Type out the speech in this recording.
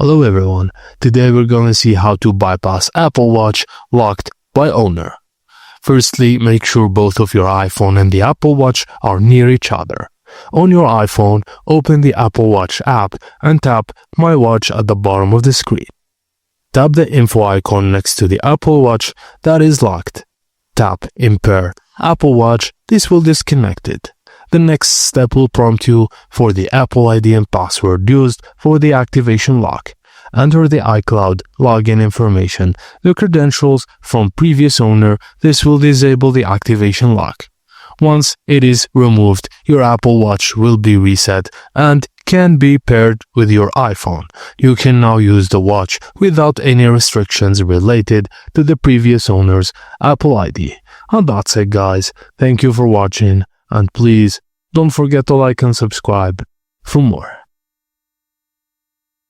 Hello everyone, today we're going to see how to bypass Apple Watch locked by owner. Firstly, make sure both of your iPhone and the Apple Watch are near each other. On your iPhone, open the Apple Watch app and tap My Watch at the bottom of the screen. Tap the info icon next to the Apple Watch that is locked. Tap Impair Apple Watch, this will disconnect it. The next step will prompt you for the Apple ID and password used for the activation lock. Enter the iCloud login information, the credentials from previous owner. This will disable the activation lock. Once it is removed, your Apple Watch will be reset and can be paired with your iPhone. You can now use the watch without any restrictions related to the previous owner's Apple ID. And that's it, guys. Thank you for watching. And please don't forget to like and subscribe for more.